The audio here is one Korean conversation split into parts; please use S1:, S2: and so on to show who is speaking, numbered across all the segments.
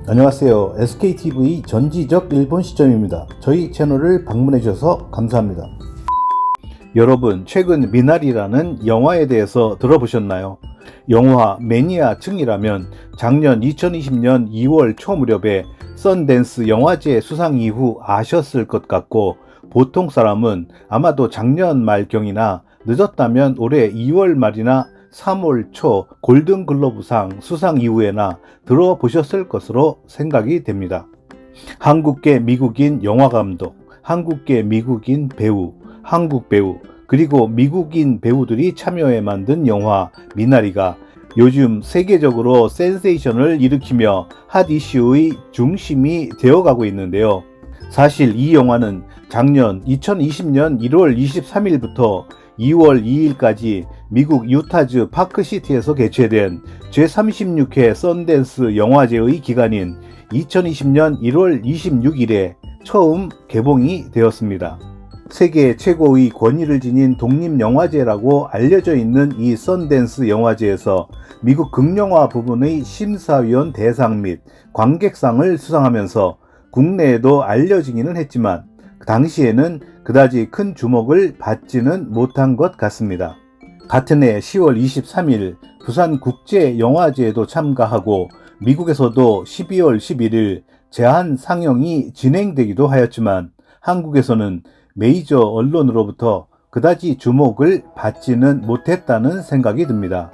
S1: 안녕하세요. SKTV 전지적 일본 시점입니다. 저희 채널을 방문해 주셔서 감사합니다. 여러분, 최근 미나리라는 영화에 대해서 들어보셨나요? 영화 매니아층이라면 작년 2020년 2월 초 무렵에 썬댄스 영화제 수상 이후 아셨을 것 같고, 보통 사람은 아마도 작년 말경이나 늦었다면 올해 2월 말이나 3월 초 골든글로브상 수상 이후에나 들어보셨을 것으로 생각이 됩니다. 한국계 미국인 영화감독, 한국계 미국인 배우, 한국 배우, 그리고 미국인 배우들이 참여해 만든 영화 미나리가 요즘 세계적으로 센세이션을 일으키며 핫 이슈의 중심이 되어가고 있는데요. 사실 이 영화는 작년 2020년 1월 23일부터 2월 2일까지 미국 유타주 파크시티에서 개최된 제36회 썬댄스 영화제의 기간인 2020년 1월 26일에 처음 개봉이 되었습니다. 세계 최고의 권위를 지닌 독립영화제라고 알려져 있는 이 썬댄스 영화제에서 미국 극영화 부분의 심사위원 대상 및 관객상을 수상하면서 국내에도 알려지기는 했지만 당시에는 그다지 큰 주목을 받지는 못한 것 같습니다. 같은 해 10월 23일 부산국제영화제에도 참가하고 미국에서도 12월 11일 제한 상영이 진행되기도 하였지만 한국에서는 메이저 언론으로부터 그다지 주목을 받지는 못했다는 생각이 듭니다.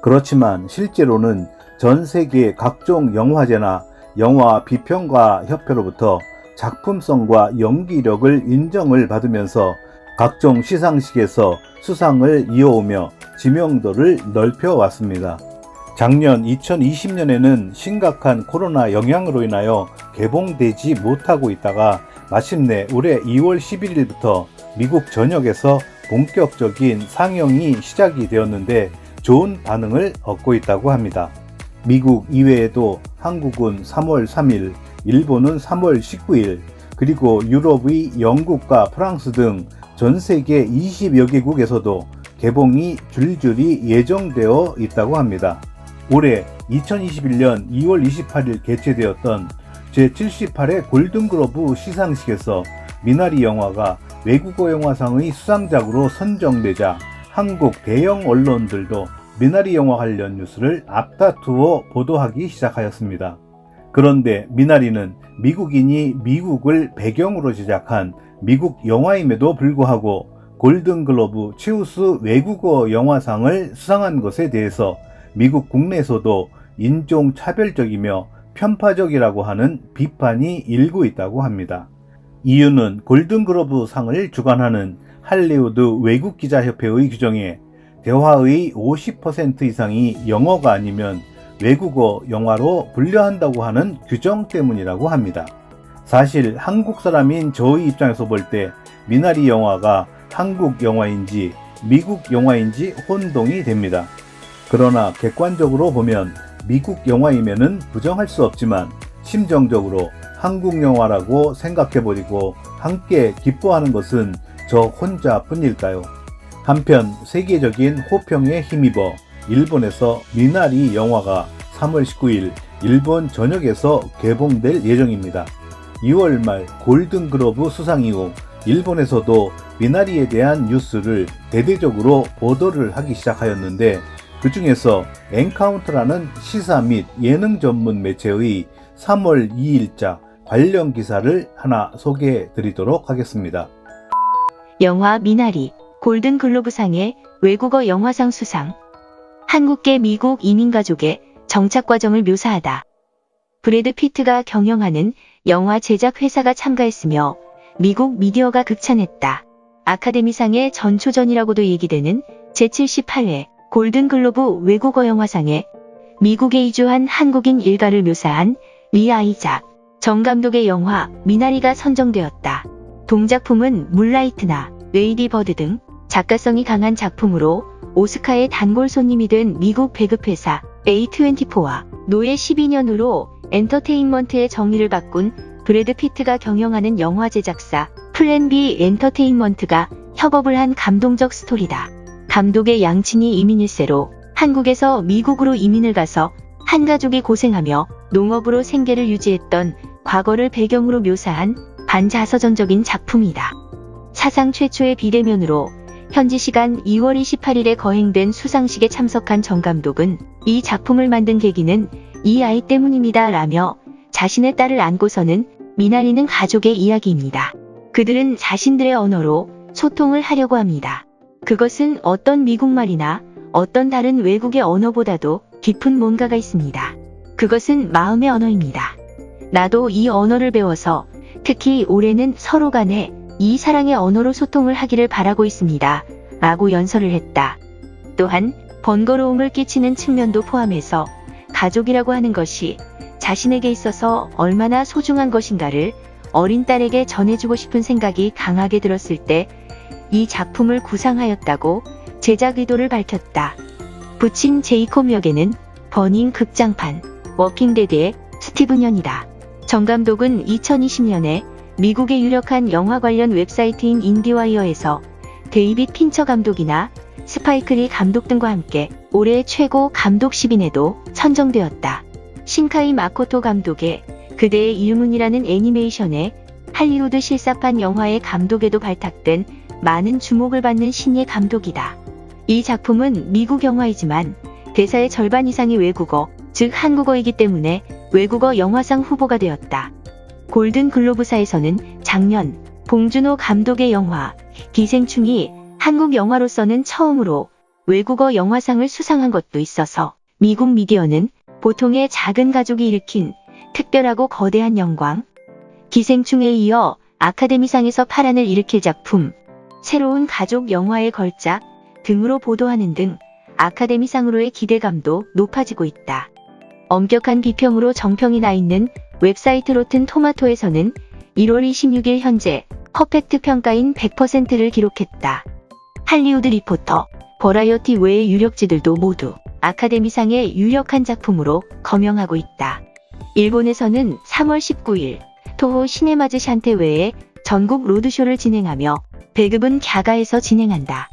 S1: 그렇지만 실제로는 전 세계 각종 영화제나 영화 비평가 협회로부터 작품성과 연기력을 인정을 받으면서 각종 시상식에서 수상을 이어오며 지명도를 넓혀왔습니다. 작년 2020년에는 심각한 코로나 영향으로 인하여 개봉되지 못하고 있다가 마침내 올해 2월 11일부터 미국 전역에서 본격적인 상영이 시작이 되었는데 좋은 반응을 얻고 있다고 합니다. 미국 이외에도 한국은 3월 3일, 일본은 3월 19일, 그리고 유럽의 영국과 프랑스 등 전 세계 20여 개국에서도 개봉이 줄줄이 예정되어 있다고 합니다. 올해 2021년 2월 28일 개최되었던 제78회 골든글로브 시상식에서 미나리 영화가 외국어 영화상의 수상작으로 선정되자 한국 대형 언론들도 미나리 영화 관련 뉴스를 앞다투어 보도하기 시작하였습니다. 그런데 미나리는 미국인이 미국을 배경으로 제작한 미국 영화임에도 불구하고 골든글로브 최우수 외국어 영화상을 수상한 것에 대해서 미국 국내에서도 인종차별적이며 편파적이라고 하는 비판이 일고 있다고 합니다. 이유는 골든글로브 상을 주관하는 할리우드 외국기자협회의 규정에 대화의 50% 이상이 영어가 아니면 외국어 영화로 분류한다고 하는 규정 때문이라고 합니다. 사실 한국 사람인 저의 입장에서 볼 때 미나리 영화가 한국 영화인지 미국 영화인지 혼동이 됩니다. 그러나 객관적으로 보면 미국 영화이면은 부정할 수 없지만 심정적으로 한국 영화라고 생각해버리고 함께 기뻐하는 것은 저 혼자뿐일까요? 한편 세계적인 호평에 힘입어 일본에서 미나리 영화가 3월 19일 일본 전역에서 개봉될 예정입니다. 2월 말 골든글로브 수상 이후 일본에서도 미나리에 대한 뉴스를 대대적으로 보도를 하기 시작하였는데 그 중에서 엔카운트라는 시사 및 예능 전문 매체의 3월 2일자 관련 기사를 하나 소개해 드리도록 하겠습니다.
S2: 영화 미나리 골든글로브상의 외국어 영화상 수상. 한국계 미국 이민가족의 정착 과정을 묘사하다. 브래드 피트가 경영하는 영화 제작 회사가 참가했으며 미국 미디어가 극찬했다. 아카데미상의 전초전이라고도 얘기되는 제78회 골든글로브 외국어 영화상에 미국에 이주한 한국인 일가를 묘사한 리 아이작 정 감독의 영화 미나리가 선정되었다. 동작품은 문라이트나 레이디 버드 등 작가성이 강한 작품으로 오스카의 단골 손님이 된 미국 배급회사 A24와 노예 12년으로 엔터테인먼트의 정의를 바꾼 브래드 피트가 경영하는 영화 제작사 플랜 B 엔터테인먼트가 협업을 한 감동적 스토리다. 감독의 양친이 이민 1세로 한국에서 미국으로 이민을 가서 한 가족이 고생하며 농업으로 생계를 유지했던 과거를 배경으로 묘사한 반자서전적인 작품이다. 사상 최초의 비대면으로 현지 시간 2월 28일에 거행된 수상식에 참석한 정 감독은 이 작품을 만든 계기는 이 아이 때문입니다 라며 자신의 딸을 안고서는 미나리는 가족의 이야기입니다. 그들은 자신들의 언어로 소통을 하려고 합니다. 그것은 어떤 미국말이나 어떤 다른 외국의 언어보다도 깊은 뭔가가 있습니다. 그것은 마음의 언어입니다. 나도 이 언어를 배워서 특히 올해는 서로 간에 이 사랑의 언어로 소통을 하기를 바라고 있습니다. 라고 연설을 했다. 또한 번거로움을 끼치는 측면도 포함해서 가족이라고 하는 것이 자신에게 있어서 얼마나 소중한 것인가를 어린 딸에게 전해주고 싶은 생각이 강하게 들었을 때 이 작품을 구상하였다고 제작 의도를 밝혔다. 부친 제이콥 역에는 버닝 극장판 워킹데드의 스티븐 연이다. 정 감독은 2020년에 미국의 유력한 영화 관련 웹사이트인 인디와이어에서 데이빗 핀처 감독이나 스파이크 리 감독 등과 함께 올해의 최고 감독 10인에도 선정되었다. 신카이 마코토 감독의 그대의 이름은이라는 애니메이션의 할리우드 실사판 영화의 감독에도 발탁된 많은 주목을 받는 신예 감독이다. 이 작품은 미국 영화이지만 대사의 절반 이상이 외국어, 즉 한국어이기 때문에 외국어 영화상 후보가 되었다. 골든 글로브사에서는 작년 봉준호 감독의 영화 기생충이 한국 영화로서는 처음으로 외국어 영화상을 수상한 것도 있어서 미국 미디어는 보통의 작은 가족이 일으킨 특별하고 거대한 영광, 기생충에 이어 아카데미상에서 파란을 일으킬 작품, 새로운 가족 영화의 걸작 등으로 보도하는 등 아카데미상으로의 기대감도 높아지고 있다. 엄격한 비평으로 정평이 나 있는 웹사이트 로튼 토마토에서는 1월 26일 현재 퍼펙트 평가인 100%를 기록했다. 할리우드 리포터, 버라이어티 외의 유력지들도 모두 아카데미상의 유력한 작품으로 거명하고 있다. 일본에서는 3월 19일 토호 시네마즈 샨테 외에 전국 로드쇼를 진행하며 배급은 갸가에서 진행한다.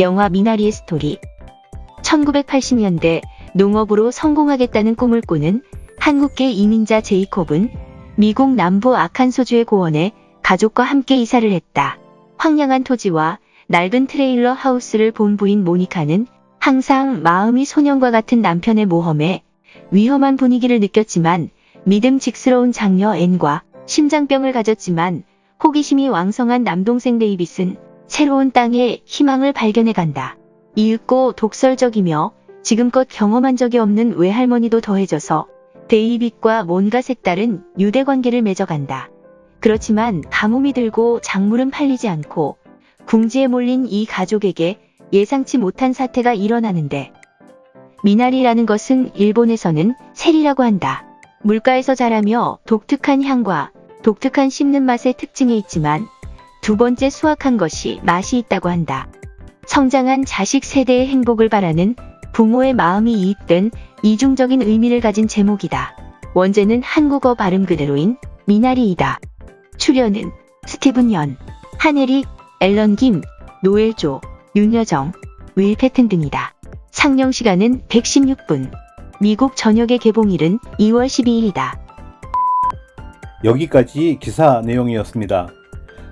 S2: 영화 미나리의 스토리. 1980년대 농업으로 성공하겠다는 꿈을 꾸는 한국계 이민자 제이콥은 미국 남부 아칸소주의 고원에 가족과 함께 이사를 했다. 황량한 토지와 낡은 트레일러 하우스를 본 부인 모니카는 항상 마음이 소년과 같은 남편의 모험에 위험한 분위기를 느꼈지만 믿음직스러운 장녀 앤과 심장병을 가졌지만 호기심이 왕성한 남동생 데이빗은 새로운 땅에 희망을 발견해 간다. 이윽고 독설적이며 지금껏 경험한 적이 없는 외할머니도 더해져서 데이빗과 뭔가 색다른 유대관계를 맺어간다. 그렇지만 가뭄이 들고 작물은 팔리지 않고 궁지에 몰린 이 가족에게 예상치 못한 사태가 일어나는데, 미나리라는 것은 일본에서는 세리라고 한다. 물가에서 자라며 독특한 향과 독특한 씹는 맛의 특징이 있지만 두 번째 수확한 것이 맛이 있다고 한다. 성장한 자식 세대의 행복을 바라는 부모의 마음이 이입된 이중적인 의미를 가진 제목이다. 원제는 한국어 발음 그대로인 미나리이다. 출연은 스티븐 연, 한혜릭, 앨런 김, 노엘 조, 윤여정, 윌 패튼 등이다. 상영 시간은 116분. 미국 전역의 개봉일은 2월 12일이다.
S1: 여기까지 기사 내용이었습니다.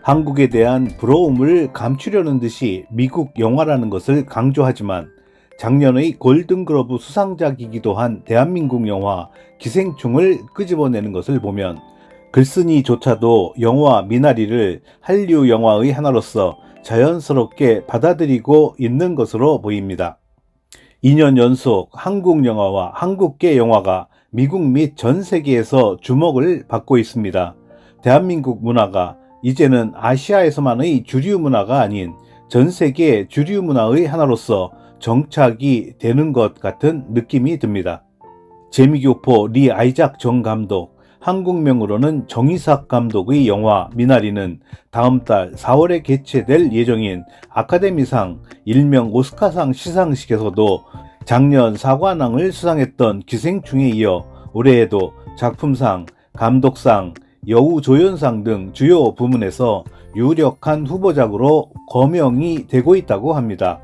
S1: 한국에 대한 부러움을 감추려는 듯이 미국 영화라는 것을 강조하지만 작년의 골든글러브 수상작이기도 한 대한민국 영화 기생충을 끄집어내는 것을 보면 글쓴이조차도 영화 미나리를 한류 영화의 하나로서 자연스럽게 받아들이고 있는 것으로 보입니다. 2년 연속 한국 영화와 한국계 영화가 미국 및 전 세계에서 주목을 받고 있습니다. 대한민국 문화가 이제는 아시아에서만의 주류 문화가 아닌 전 세계 주류 문화의 하나로서 정착이 되는 것 같은 느낌이 듭니다. 재미교포 리 아이작 정 감독, 한국명으로는 정의삭 감독의 영화 미나리는 다음 달 4월에 개최될 예정인 아카데미상 일명 오스카상 시상식에서도 작년 사관왕을 수상했던 기생충에 이어 올해에도 작품상, 감독상, 여우조연상 등 주요 부문에서 유력한 후보작으로 거명이 되고 있다고 합니다.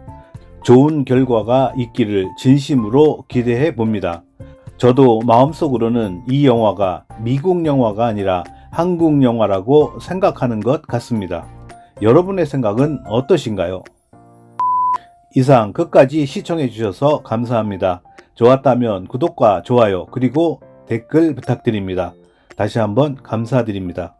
S1: 좋은 결과가 있기를 진심으로 기대해 봅니다. 저도 마음속으로는 이 영화가 미국 영화가 아니라 한국 영화라고 생각하는 것 같습니다. 여러분의 생각은 어떠신가요? 이상 끝까지 시청해 주셔서 감사합니다. 좋았다면 구독과 좋아요 그리고 댓글 부탁드립니다. 다시 한번 감사드립니다.